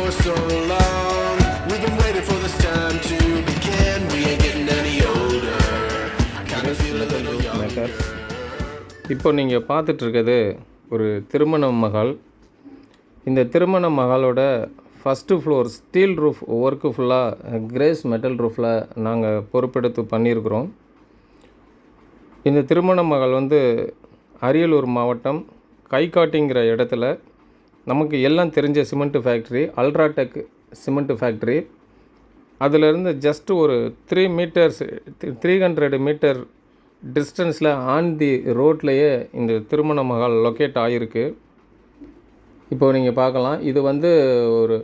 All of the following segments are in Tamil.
for so long. We've been waiting for this time to begin. We ain't getting any older. I kind of feel a little younger. இப்போ நீங்கள் பார்த்துட்ருக்கிறது ஒரு திருமண மஹால். இந்த திருமண மஹாலோட first floor steel roof work ஃபுல்லாக கிரேஸ் மெட்டல் ரூஃபில் நாங்கள் பொறுப்பெடுத்து பண்ணியிருக்கிறோம். இந்த திருமண மஹால் அரியலூர் மாவட்டம் கைகாட்டிங்கிற இடத்துல நமக்கு எல்லாம் தெரிஞ்ச cement factory, UltraTech cement factory. அதிலிருந்து ஜஸ்ட் ஒரு 300 மீட்டர் டிஸ்டன்ஸில் ஆன் தி ரோட்லேயே இந்த திருமண மஹால் லொக்கேட் ஆகிருக்கு. இப்போது நீங்கள் பார்க்கலாம். இது ஒரு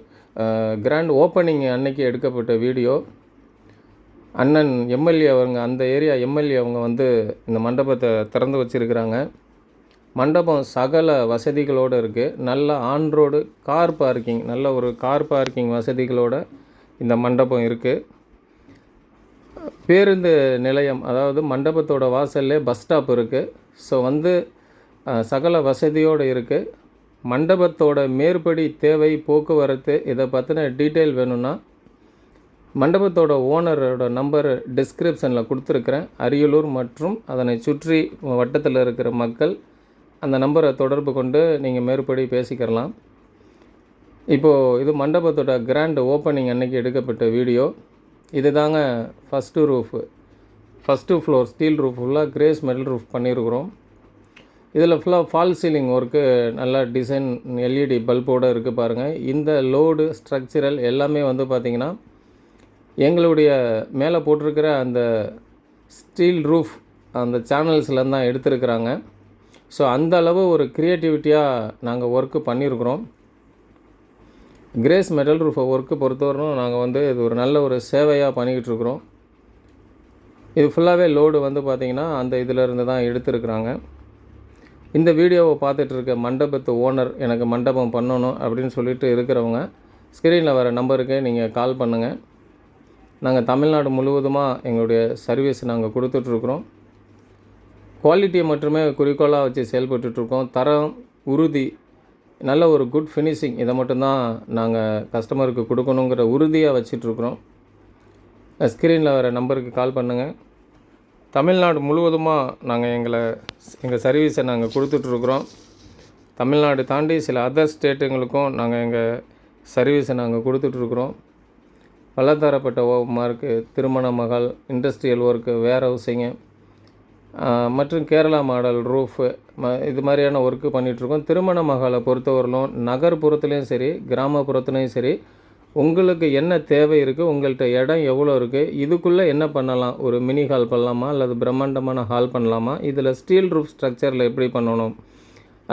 கிராண்ட் ஓப்பனிங் அன்னைக்கு எடுக்கப்பட்ட வீடியோ. அண்ணன் எம்எல்ஏ அவங்க, அந்த ஏரியா எம்எல்ஏ அவங்க இந்த மண்டபத்தை திறந்து வச்சுருக்கிறாங்க. மண்டபம் சகல வசதிகளோடு இருக்குது. நல்ல ஆன் ரோடு கார் பார்க்கிங், நல்ல ஒரு கார் பார்க்கிங் வசதிகளோடு இந்த மண்டபம் இருக்குது. பேருந்து நிலையம், அதாவது மண்டபத்தோட வாசல்லே பஸ் ஸ்டாப் இருக்குது. ஸோ சகல வசதியோடு இருக்குது. மண்டபத்தோட மேற்படி தேவை, போக்குவரத்து, இதை பற்றின டீட்டெயில் வேணும்னா மண்டபத்தோட ஓனரோட நம்பர் டிஸ்கிரிப்ஷனில் கொடுத்துருக்குறேன். அரியலூர் மற்றும் அதனை சுற்றி வட்டத்தில் இருக்கிற மக்கள் அந்த நம்பரை தொடர்பு கொண்டு நீங்கள் மேற்படி பேசிக்கிறலாம். இப்போது இது மண்டபத்தோட கிராண்ட் ஓப்பனிங் அன்னைக்கு எடுக்கப்பட்ட வீடியோ. இது தாங்க ஃபஸ்ட்டு ஃப்ளோர் ஸ்டீல் ரூஃப் ஃபுல்லாக கிரேஸ் மெட்டல் ரூஃப் பண்ணியிருக்கிறோம். இதில் ஃபுல்லாக ஃபால் சீலிங் ஒர்க்கு, நல்லா டிசைன் எல்இடி பல்போடு இருக்குது பாருங்கள். இந்த லோடு ஸ்ட்ரக்சரல் எல்லாமே பார்த்திங்கன்னா எங்களுடைய மேலே போட்டிருக்கிற அந்த ஸ்டீல் ரூஃப் அந்த சேனல்ஸில் தான் எடுத்துருக்குறாங்க. ஸோ அந்த அளவு ஒரு க்ரியேட்டிவிட்டியாக நாங்கள் ஒர்க்கு பண்ணியிருக்கிறோம். கிரேஸ் மெட்டல் ரூஃப் ஒர்க்கு பொறுத்தவரைக்கும் நாங்கள் இது ஒரு நல்ல ஒரு சேவையாக பண்ணிக்கிட்டுருக்குறோம். இது ஃபுல்லாகவே லோடு பார்த்திங்கன்னா அந்த இதிலேருந்து தான் எடுத்துருக்குறாங்க. இந்த வீடியோவை பார்த்துட்டு இருக்க மண்டபத்து ஓனர், எனக்கு மண்டபம் பண்ணணும் அப்படின்னு சொல்லிட்டு இருக்கிறவங்க ஸ்க்ரீனில் வர நம்பருக்கு நீங்கள் கால் பண்ணுங்கள். நாங்கள் தமிழ்நாடு முழுவதுமாக எங்களுடைய சர்வீஸ் நாங்கள் கொடுத்துட்ருக்குறோம். குவாலிட்டியை மட்டுமே குறிக்கோளாக வச்சு செயல்பட்டுருக்கோம். தரம், உறுதி, நல்ல ஒரு குட் ஃபினிஷிங், இதை மட்டும்தான் நாங்கள் கஸ்டமருக்கு கொடுக்கணுங்கிற உறுதியாக வச்சிட்ருக்குறோம். ஸ்க்ரீனில் வர நம்பருக்கு கால் பண்ணுங்கள். தமிழ்நாடு முழுவதுமாக நாங்கள் எங்கள் சர்வீஸை நாங்கள் கொடுத்துட்ருக்குறோம். தமிழ்நாடு தாண்டி சில அதர் ஸ்டேட்டுங்களுக்கும் நாங்கள் எங்கள் சர்வீஸை நாங்கள் கொடுத்துட்ருக்குறோம். பலதரப்பட்ட மார்க்கு, திருமண மஹால், இண்டஸ்ட்ரியல் ஒர்க்கு, வேர் ஹவுசிங்கு மற்றும் கேரளா மாடல் ரூஃபு, இது மாதிரியான ஒர்க்கு பண்ணிகிட்ருக்கோம். திருமண மஹாலை பொறுத்தவரையிலும் நகர்ப்புறத்துலேயும் சரி, கிராமப்புறத்துலேயும் சரி, உங்களுக்கு என்ன தேவை இருக்குது, உங்கள்கிட்ட இடம் எவ்வளோ இருக்குது, இதுக்குள்ளே என்ன பண்ணலாம், ஒரு மினி ஹால் பண்ணலாமா அல்லது பிரம்மாண்டமான ஹால் பண்ணலாமா, இதில் ஸ்டீல் ரூஃப் ஸ்ட்ரக்சரில் எப்படி பண்ணணும்,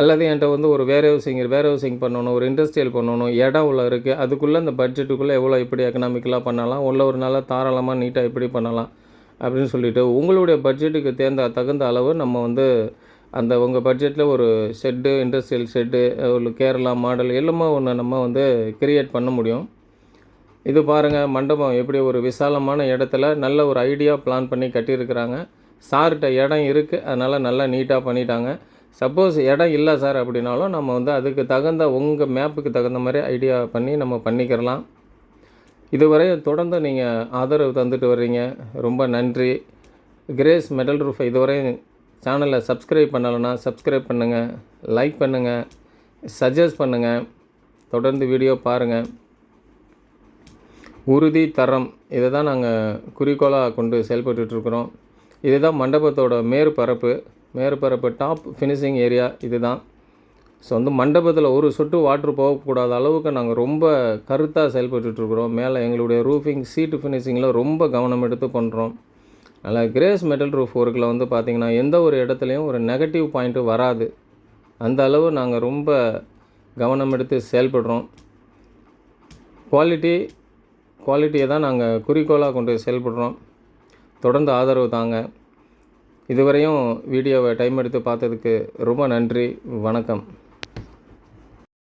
அல்லது என்கிட்ட ஒரு வேர் ஹவுசிங் பண்ணணும், ஒரு இண்டஸ்ட்ரியல் பண்ணணும், இடம் உள்ள இருக்குது, அதுக்குள்ளே அந்த பட்ஜெட்டுக்குள்ளே எவ்வளோ எப்படி எக்கனாமிக்கலாக பண்ணலாம், ஒரு நாளாக தாராளமாக நீட்டாக எப்படி பண்ணலாம் அப்படின்னு சொல்லிவிட்டு உங்களுடைய பட்ஜெட்டுக்கு தகுந்த அளவு நம்ம அந்த உங்கள் பட்ஜெட்டில் ஒரு ஷெட்டு, இண்டஸ்ட்ரியல் ஷெட்டு, ஒரு கேரளா மாடல் எல்லாமே ஒன்று நம்ம கிரியேட் பண்ண முடியும். இது பாருங்கள், மண்டபம் எப்படி ஒரு விசாலமான இடத்துல நல்ல ஒரு ஐடியா பிளான் பண்ணி கட்டியிருக்கிறாங்க. சார்கிட்ட இடம் இருக்குது, அதனால் நல்லா நீட்டாக பண்ணிட்டாங்க. சப்போஸ் இடம் இல்லை சார் அப்படின்னாலும் நம்ம அதுக்கு தகுந்த உங்கள் மேப்புக்கு தகுந்த மாதிரி ஐடியா பண்ணி நம்ம பண்ணிக்கிறலாம். இதுவரை தொடர்ந்து நீங்கள் ஆதரவு தந்துட்டு வர்றீங்க, ரொம்ப நன்றி. கிரேஸ் மெட்டல் ரூஃப் இதுவரை சேனலை சப்ஸ்கிரைப் பண்ணலைன்னா சப்ஸ்கிரைப் பண்ணுங்கள், லைக் பண்ணுங்கள், சஜஸ்ட் பண்ணுங்கள், தொடர்ந்து வீடியோ பாருங்கள். உறுதி, தரம், இதை தான் நாங்கள் குறிக்கோளாக கொண்டு செயல்பட்டுருக்குறோம். இதுதான் மண்டபத்தோட மேற்பரப்பு டாப் ஃபினிஷிங் ஏரியா இது தான். ஸோ மண்டபத்தில் ஒரு சொட்டு வாட்ரு போகக்கூடாத அளவுக்கு நாங்கள் ரொம்ப கருத்தாக செயல்பட்டுருக்குறோம். மேலே எங்களுடைய ரூஃபிங், சீட்டு ஃபினிஷிங்கில் ரொம்ப கவனம் எடுத்து பண்ணுறோம். அதனால் கிரேஸ் மெட்டல் ரூஃப் ஒர்க்கில் பார்த்திங்கன்னா எந்த ஒரு இடத்துலையும் ஒரு நெகட்டிவ் பாயிண்ட்டு வராது. அந்த அளவு நாங்கள் ரொம்ப கவனம் எடுத்து செயல்படுறோம். குவாலிட்டியை தான் நாங்கள் குறிக்கோளாக கொண்டு செயல்படுறோம். தொடர்ந்து ஆதரவு தாங்க. இதுவரையும் வீடியோவை டைம் எடுத்து பார்த்ததுக்கு ரொம்ப நன்றி. வணக்கம்.